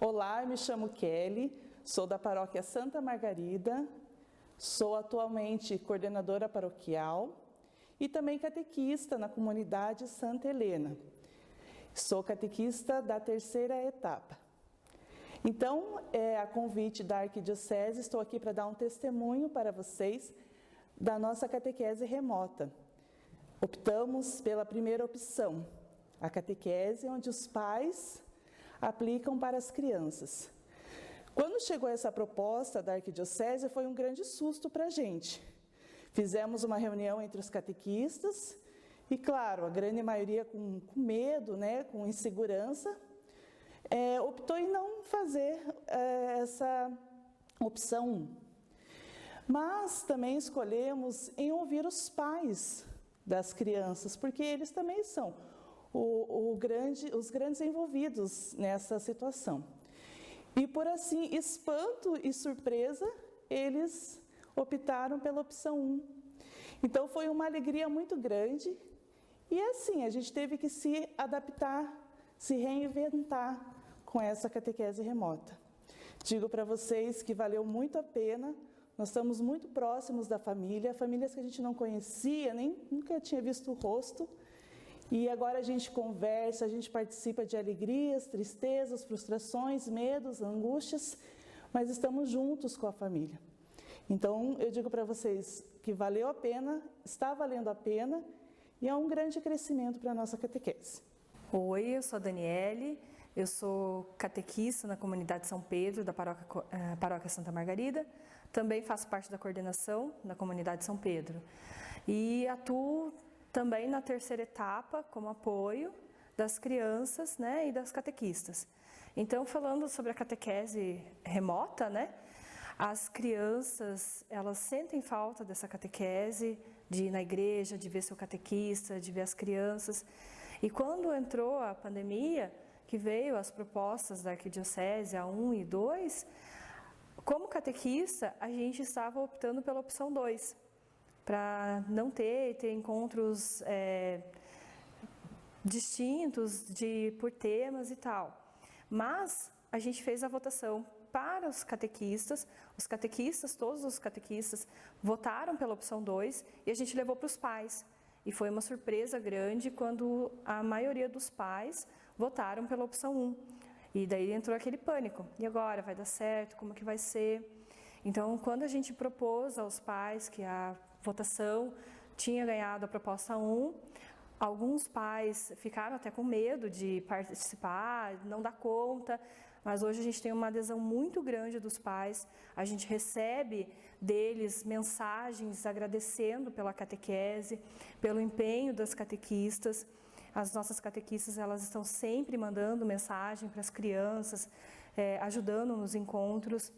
Olá, eu me chamo Kelly, sou da paróquia Santa Margarida, sou atualmente coordenadora paroquial e também catequista na comunidade Santa Helena. Sou catequista da terceira etapa. Então, a convite da Arquidiocese, estou aqui para dar um testemunho para vocês da nossa catequese remota. Optamos pela primeira opção, a catequese onde os pais aplicam para as crianças. Quando chegou essa proposta da Arquidiocese, foi um grande susto para a gente. Fizemos uma reunião entre os catequistas e, claro, a grande maioria com medo, com insegurança, optou em não fazer essa opção 1. Mas também escolhemos em ouvir os pais das crianças, porque eles também são os grandes envolvidos nessa situação. E por assim, espanto e surpresa, eles optaram pela opção 1. Então foi uma alegria muito grande e assim, a gente teve que se adaptar, se reinventar com essa catequese remota. Digo para vocês que valeu muito a pena, nós estamos muito próximos da família, famílias que a gente não conhecia, nem nunca tinha visto o rosto, e agora a gente conversa, a gente participa de alegrias, tristezas, frustrações, medos, angústias, mas estamos juntos com a família. Então, eu digo para vocês que valeu a pena, está valendo a pena, e é um grande crescimento para a nossa catequese. Oi, eu sou a Daniele, eu sou catequista na comunidade São Pedro, da paróquia Santa Margarida. Também faço parte da coordenação na comunidade São Pedro. E atuo também na terceira etapa, como apoio das crianças e das catequistas. Então, falando sobre a catequese remota, as crianças, elas sentem falta dessa catequese, de ir na igreja, de ver seu catequista, de ver as crianças. E quando entrou a pandemia, que veio as propostas da Arquidiocese, a 1 e 2, como catequista, a gente estava optando pela opção 2, para não ter encontros distintos por temas e tal. Mas a gente fez a votação para os catequistas, todos os catequistas votaram pela opção 2 e a gente levou para os pais. E foi uma surpresa grande quando a maioria dos pais votaram pela opção 1. E daí entrou aquele pânico. E agora, vai dar certo? Como que vai ser? Então, quando a gente propôs aos pais que a votação tinha ganhado a proposta 1, alguns pais ficaram até com medo de participar, não dar conta, mas hoje a gente tem uma adesão muito grande dos pais, a gente recebe deles mensagens agradecendo pela catequese, pelo empenho das catequistas. As nossas catequistas, elas estão sempre mandando mensagem para as crianças, ajudando nos encontros.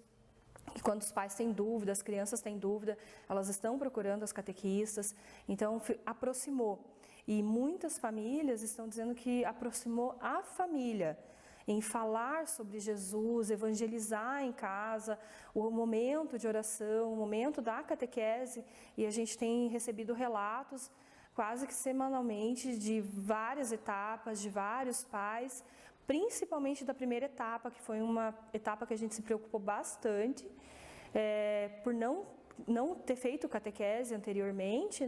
E quando os pais têm dúvida, as crianças têm dúvida, elas estão procurando as catequistas, então aproximou. E muitas famílias estão dizendo que aproximou a família em falar sobre Jesus, evangelizar em casa, o momento de oração, o momento da catequese, e a gente tem recebido relatos quase que semanalmente de várias etapas, de vários pais, principalmente da primeira etapa, que foi uma etapa que a gente se preocupou bastante, por não ter feito catequese anteriormente,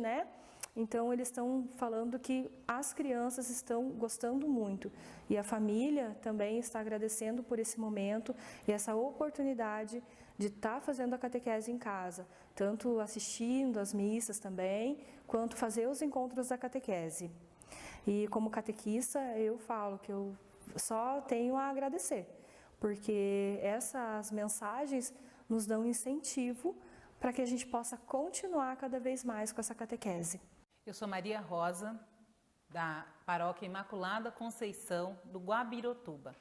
Então, eles estão falando que as crianças estão gostando muito e a família também está agradecendo por esse momento e essa oportunidade de estar fazendo a catequese em casa, tanto assistindo às missas também, quanto fazer os encontros da catequese. E como catequista, eu falo que eu só tenho a agradecer, porque essas mensagens nos dão incentivo para que a gente possa continuar cada vez mais com essa catequese. Eu sou Maria Rosa, da Paróquia Imaculada Conceição, do Guabirotuba.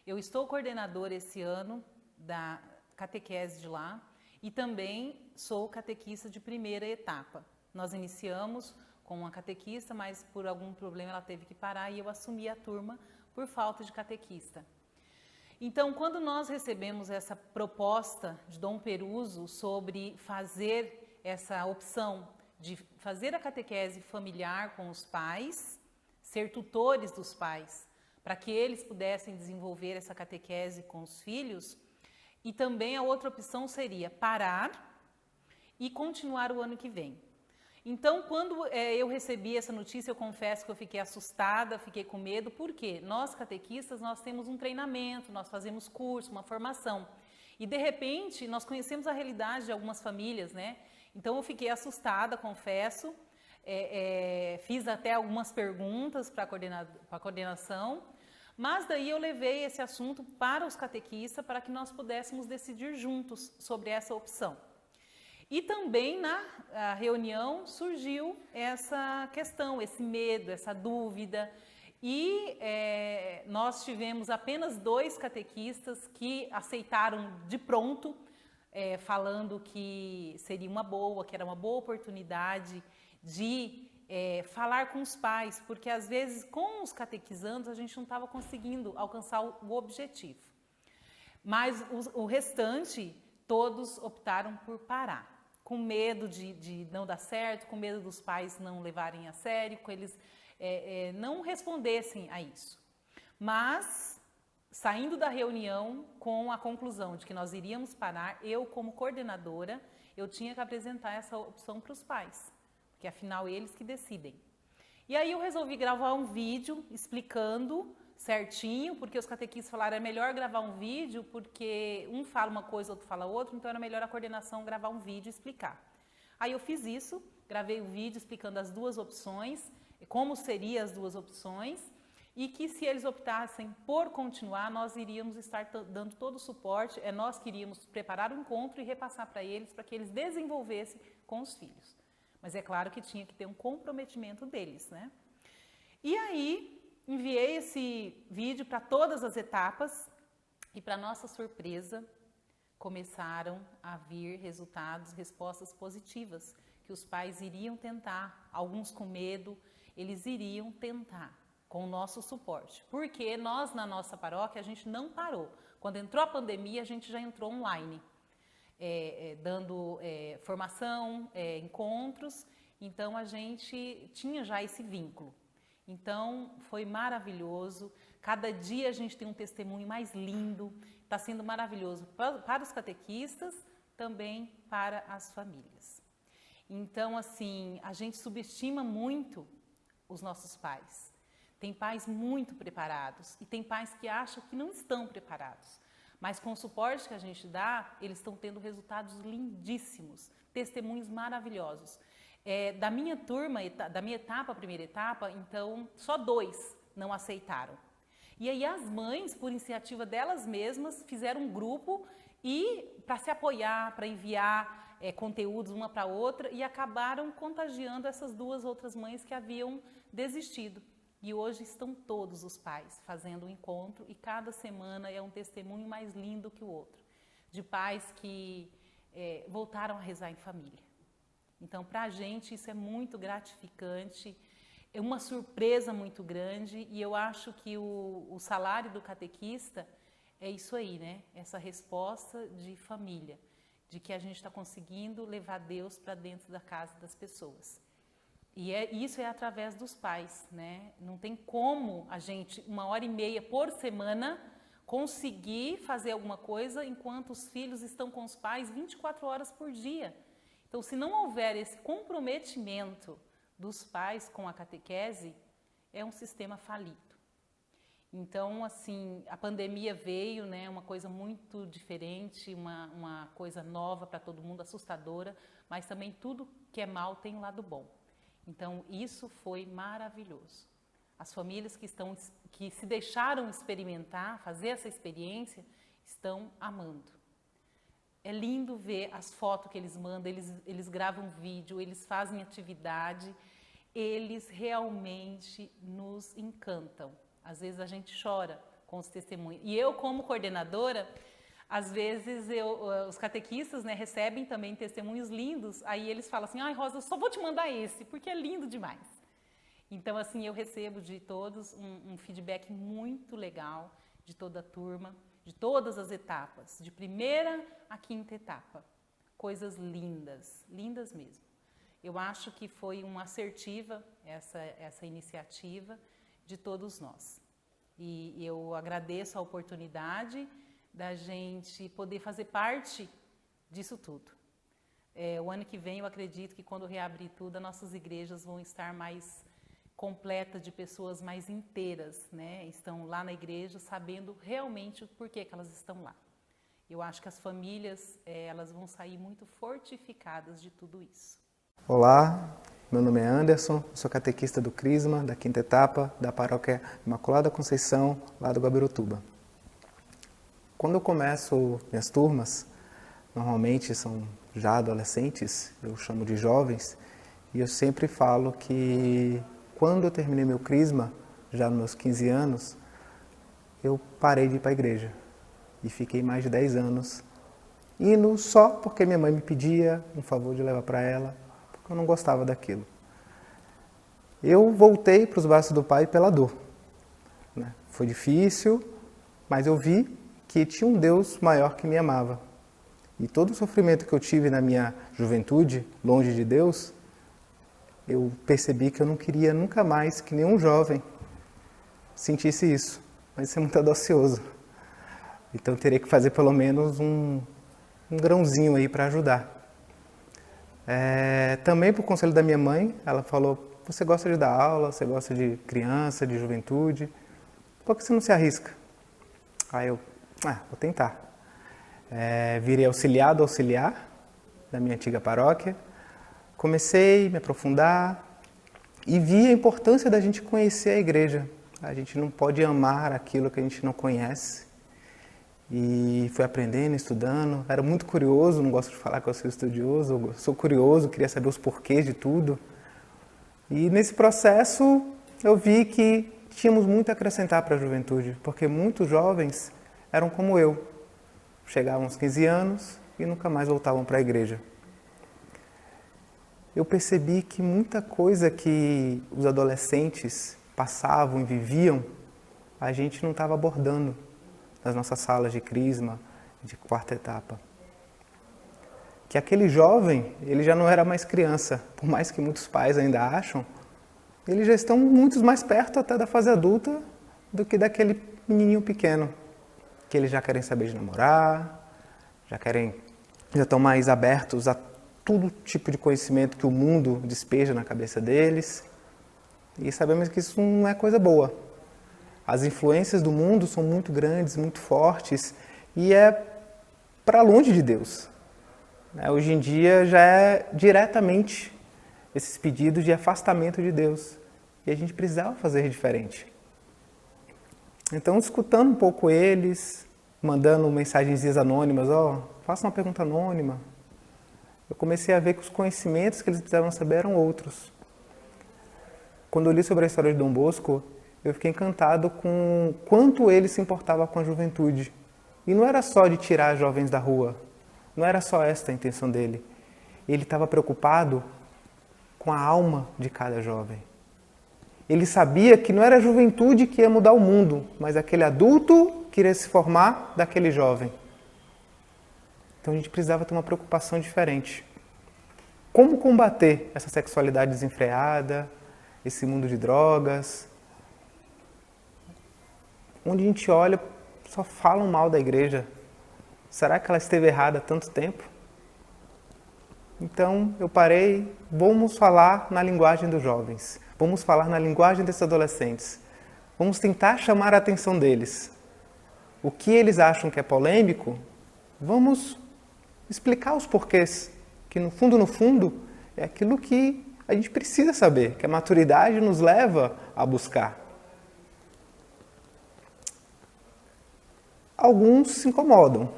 Eu estou coordenadora esse ano da catequese de lá e também sou catequista de primeira etapa. Nós iniciamos com uma catequista, mas por algum problema ela teve que parar e eu assumi a turma por falta de catequista. Então, quando nós recebemos essa proposta de Dom Peruso sobre fazer essa opção de fazer a catequese familiar com os pais, ser tutores dos pais, para que eles pudessem desenvolver essa catequese com os filhos. E também a outra opção seria parar e continuar o ano que vem. Então, quando eu recebi essa notícia, eu confesso que eu fiquei assustada, fiquei com medo, porque nós catequistas, nós temos um treinamento, nós fazemos curso, uma formação. E, de repente, nós conhecemos a realidade de algumas famílias, né? Então, eu fiquei assustada, confesso, fiz até algumas perguntas para a coordenação, mas daí eu levei esse assunto para os catequistas para que nós pudéssemos decidir juntos sobre essa opção. E também na reunião surgiu essa questão, esse medo, essa dúvida. E nós tivemos apenas 2 catequistas que aceitaram de pronto, falando que seria uma boa, que era uma boa oportunidade de falar com os pais, porque às vezes com os catequizandos a gente não estava conseguindo alcançar o objetivo. Mas o restante, todos optaram por parar. Com medo de não dar certo, com medo dos pais não levarem a sério, que eles não respondessem a isso. Mas, saindo da reunião com a conclusão de que nós iríamos parar, eu, como coordenadora, eu tinha que apresentar essa opção para os pais, porque afinal eles que decidem. E aí eu resolvi gravar um vídeo explicando certinho, porque os catequistas falaram, é melhor gravar um vídeo, porque um fala uma coisa, outro fala outra, então era melhor a coordenação gravar um vídeo e explicar. Aí eu fiz isso, gravei o vídeo explicando as 2 opções, como seriam as 2 opções, e que se eles optassem por continuar, nós iríamos estar dando todo o suporte, nós queríamos preparar o encontro e repassar para que eles desenvolvessem com os filhos. Mas é claro que tinha que ter um comprometimento deles, né? E aí, enviei esse vídeo para todas as etapas e, para nossa surpresa, começaram a vir resultados, respostas positivas, que os pais iriam tentar, alguns com medo, eles iriam tentar com o nosso suporte. Porque nós, na nossa paróquia, a gente não parou. Quando entrou a pandemia, a gente já entrou online, dando formação, encontros, então a gente tinha já esse vínculo. Então, foi maravilhoso. Cada dia a gente tem um testemunho mais lindo. Está sendo maravilhoso para os catequistas, também para as famílias. Então, assim, a gente subestima muito os nossos pais. Tem pais muito preparados e tem pais que acham que não estão preparados. Mas com o suporte que a gente dá, eles estão tendo resultados lindíssimos, testemunhos maravilhosos. Da minha turma, da minha etapa, a primeira etapa, então, só 2 não aceitaram. E aí as mães, por iniciativa delas mesmas, fizeram um grupo para se apoiar, para enviar conteúdos uma para a outra, e acabaram contagiando essas 2 outras mães que haviam desistido. E hoje estão todos os pais fazendo um encontro, e cada semana é um testemunho mais lindo que o outro, de pais que voltaram a rezar em família. Então, para a gente, isso é muito gratificante, é uma surpresa muito grande, e eu acho que o salário do catequista é isso aí, né? Essa resposta de família, de que a gente está conseguindo levar Deus para dentro da casa das pessoas. E isso é através dos pais, né? Não tem como a gente, 1h30 por semana, conseguir fazer alguma coisa enquanto os filhos estão com os pais 24 horas por dia. Então, se não houver esse comprometimento dos pais com a catequese, é um sistema falido. Então, assim, a pandemia veio, né, uma coisa muito diferente, uma coisa nova para todo mundo, assustadora, mas também tudo que é mal tem um lado bom. Então, isso foi maravilhoso. As famílias que se deixaram experimentar, fazer essa experiência, estão amando. É lindo ver as fotos que eles mandam, eles gravam vídeo, eles fazem atividade, eles realmente nos encantam. Às vezes a gente chora com os testemunhos. E eu, como coordenadora, às vezes os catequistas, né, recebem também testemunhos lindos, aí eles falam assim, ai Rosa, eu só vou te mandar esse, porque é lindo demais. Então, assim, eu recebo de todos um feedback muito legal, de toda a turma, de todas as etapas, de primeira a quinta etapa. Coisas lindas, lindas mesmo. Eu acho que foi uma assertiva essa iniciativa de todos nós. E eu agradeço a oportunidade da gente poder fazer parte disso tudo. O ano que vem eu acredito que quando reabrir tudo, as nossas igrejas vão estar mais completa de pessoas mais inteiras, né? Estão lá na igreja sabendo realmente o porquê que elas estão lá. Eu acho que as famílias, elas vão sair muito fortificadas de tudo isso. Olá, meu nome é Anderson, sou catequista do Crisma, da 5ª etapa, da Paróquia Imaculada Conceição, lá do Guabirotuba. Quando eu começo minhas turmas, normalmente são já adolescentes, eu chamo de jovens, e eu sempre falo que quando eu terminei meu Crisma, já nos meus 15 anos, eu parei de ir para a igreja. E fiquei mais de 10 anos indo só porque minha mãe me pedia um favor de levar para ela, porque eu não gostava daquilo. Eu voltei para os braços do Pai pela dor, né? Foi difícil, mas eu vi que tinha um Deus maior que me amava. E todo o sofrimento que eu tive na minha juventude, longe de Deus, eu percebi que eu não queria nunca mais que nenhum jovem sentisse isso. Mas isso é muito audacioso. Então eu teria que fazer pelo menos um grãozinho aí para ajudar. Também por conselho da minha mãe, ela falou, você gosta de dar aula, você gosta de criança, de juventude, por que você não se arrisca? Aí eu, vou tentar. Virei auxiliar da minha antiga paróquia. Comecei a me aprofundar e vi a importância da gente conhecer a igreja. A gente não pode amar aquilo que a gente não conhece. E fui aprendendo, estudando. Era muito curioso, não gosto de falar que eu sou estudioso, eu sou curioso, queria saber os porquês de tudo. E nesse processo eu vi que tínhamos muito a acrescentar para a juventude, porque muitos jovens eram como eu. Chegavam aos 15 anos e nunca mais voltavam para a igreja. Eu percebi que muita coisa que os adolescentes passavam e viviam, a gente não estava abordando nas nossas salas de crisma, de 4ª etapa. Que aquele jovem, ele já não era mais criança, por mais que muitos pais ainda acham, eles já estão muito mais perto até da fase adulta do que daquele menininho pequeno, que eles já querem saber de namorar, já estão mais abertos a todo tipo de conhecimento que o mundo despeja na cabeça deles. E sabemos que isso não é coisa boa. As influências do mundo são muito grandes, muito fortes, e é para longe de Deus. Hoje em dia já é diretamente esses pedidos de afastamento de Deus. E a gente precisava fazer diferente. Então, escutando um pouco eles, mandando mensagenzinhas anônimas, faça uma pergunta anônima, eu comecei a ver que os conhecimentos que eles precisavam saber eram outros. Quando eu li sobre a história de Dom Bosco, eu fiquei encantado com quanto ele se importava com a juventude. E não era só de tirar jovens da rua, não era só esta a intenção dele. Ele estava preocupado com a alma de cada jovem. Ele sabia que não era a juventude que ia mudar o mundo, mas aquele adulto que iria se formar daquele jovem. Então a gente precisava ter uma preocupação diferente. Como combater essa sexualidade desenfreada, esse mundo de drogas? Onde a gente olha, só falam mal da igreja. Será que ela esteve errada há tanto tempo? Então eu parei, vamos falar na linguagem dos jovens. Vamos falar na linguagem desses adolescentes. Vamos tentar chamar a atenção deles. O que eles acham que é polêmico, vamos explicar os porquês. Que no fundo, é aquilo que a gente precisa saber, que a maturidade nos leva a buscar. Alguns se incomodam,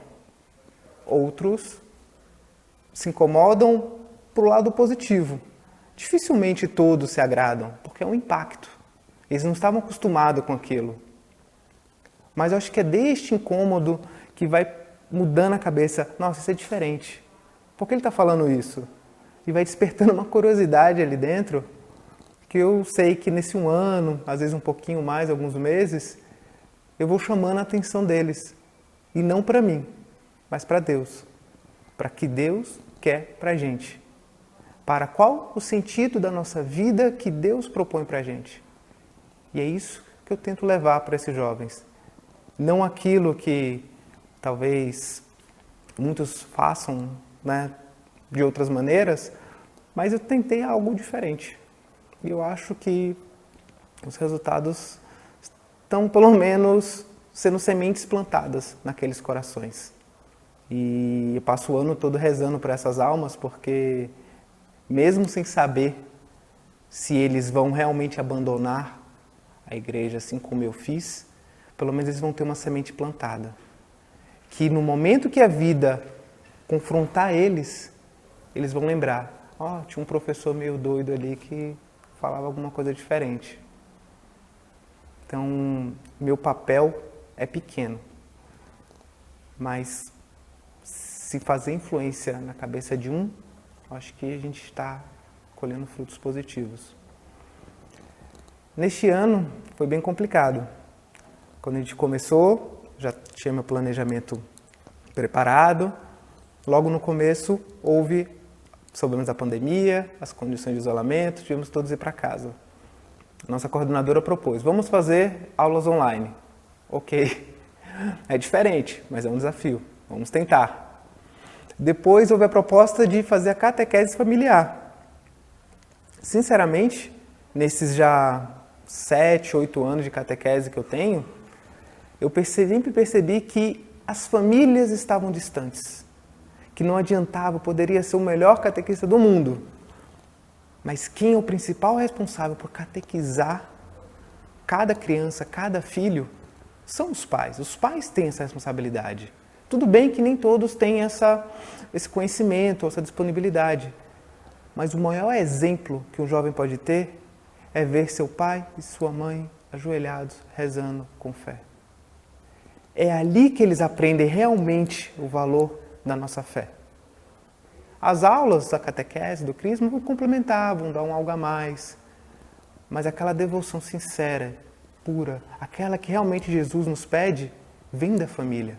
outros se incomodam para o lado positivo. Dificilmente todos se agradam, porque é um impacto. Eles não estavam acostumados com aquilo. Mas eu acho que é deste incômodo que vai mudando a cabeça. Nossa, isso é diferente. Por que ele está falando isso? E vai despertando uma curiosidade ali dentro, que eu sei que nesse 1 ano, às vezes um pouquinho mais, alguns meses, eu vou chamando a atenção deles. E não para mim, mas para Deus. Para que Deus quer para a gente. Para qual o sentido da nossa vida que Deus propõe para a gente. E é isso que eu tento levar para esses jovens. Não aquilo que talvez muitos façam, né, de outras maneiras, mas eu tentei algo diferente. E eu acho que os resultados estão, pelo menos, sendo sementes plantadas naqueles corações. E eu passo o ano todo rezando por essas almas, porque mesmo sem saber se eles vão realmente abandonar a igreja, assim como eu fiz, pelo menos eles vão ter uma semente plantada. Que no momento que a vida confrontar eles, eles vão lembrar, tinha um professor meio doido ali que falava alguma coisa diferente. Então, meu papel é pequeno, mas se fazer influência na cabeça de um, acho que a gente está colhendo frutos positivos. Neste ano foi bem complicado. Quando a gente começou, já tinha meu planejamento preparado. Logo no começo, houve problemas da pandemia, as condições de isolamento, tivemos todos ir para casa. Nossa coordenadora propôs, vamos fazer aulas online. Ok, é diferente, mas é um desafio, vamos tentar. Depois houve a proposta de fazer a catequese familiar. Sinceramente, nesses já 7, 8 anos de catequese que eu tenho, eu sempre percebi que as famílias estavam distantes, que não adiantava, poderia ser o melhor catequista do mundo, mas quem é o principal responsável por catequizar cada criança, cada filho, são os pais. Os pais têm essa responsabilidade. Tudo bem que nem todos têm esse conhecimento, essa disponibilidade, mas o maior exemplo que um jovem pode ter é ver seu pai e sua mãe ajoelhados, rezando com fé. É ali que eles aprendem realmente o valor da nossa fé. As aulas da catequese, do crisma, vão complementar, vão dar um algo a mais. Mas aquela devoção sincera, pura, aquela que realmente Jesus nos pede, vem da família.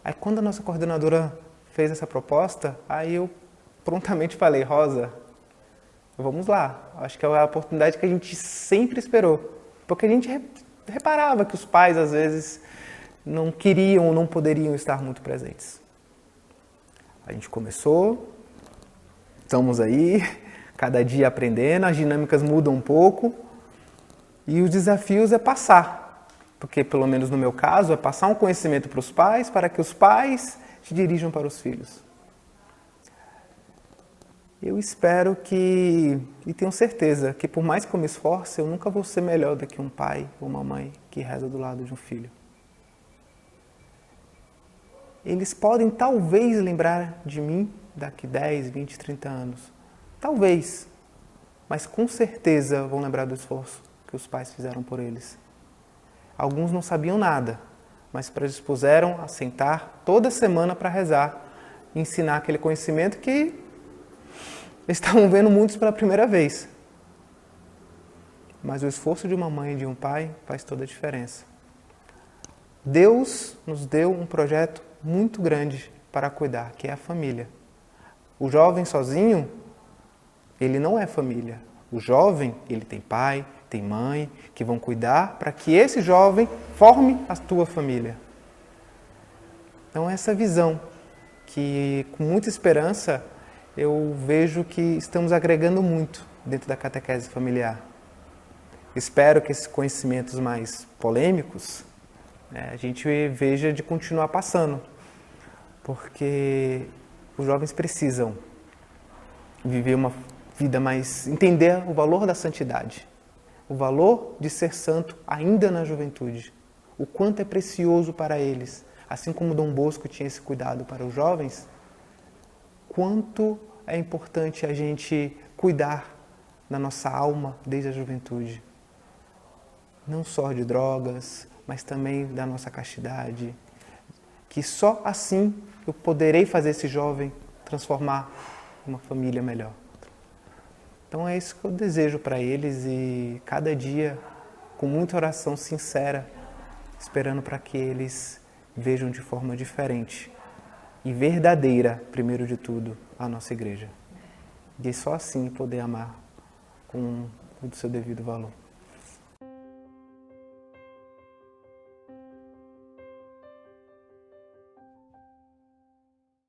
Aí quando a nossa coordenadora fez essa proposta, aí eu prontamente falei, Rosa, vamos lá. Acho que é a oportunidade que a gente sempre esperou. Porque a gente reparava que os pais, às vezes, não queriam ou não poderiam estar muito presentes. A gente começou, estamos aí, cada dia aprendendo, as dinâmicas mudam um pouco e os desafios é passar, porque pelo menos no meu caso é passar um conhecimento para os pais, para que os pais te dirijam para os filhos. Eu espero que, e tenho certeza, que por mais que eu me esforce, eu nunca vou ser melhor do que um pai ou uma mãe que reza do lado de um filho. Eles podem talvez lembrar de mim daqui 10, 20, 30 anos. Talvez, mas com certeza vão lembrar do esforço que os pais fizeram por eles. Alguns não sabiam nada, mas predispuseram a sentar toda semana para rezar e ensinar aquele conhecimento que eles estavam vendo muitos pela primeira vez. Mas o esforço de uma mãe e de um pai faz toda a diferença. Deus nos deu um projeto muito grande para cuidar, que é a família. O jovem sozinho, ele não é família. O jovem, ele tem pai, tem mãe, que vão cuidar para que esse jovem forme a tua família. Então, essa visão, que com muita esperança, eu vejo que estamos agregando muito dentro da catequese familiar. Espero que esses conhecimentos mais polêmicos, a gente veja de continuar passando, porque os jovens precisam viver uma vida mais... entender o valor da santidade, o valor de ser santo ainda na juventude, o quanto é precioso para eles, assim como Dom Bosco tinha esse cuidado para os jovens, quanto é importante a gente cuidar da nossa alma desde a juventude, não só de drogas, mas também da nossa castidade, que só assim eu poderei fazer esse jovem transformar uma família melhor. Então é isso que eu desejo para eles e cada dia, com muita oração sincera, esperando para que eles vejam de forma diferente e verdadeira, primeiro de tudo, a nossa igreja. E só assim poder amar com o seu devido valor.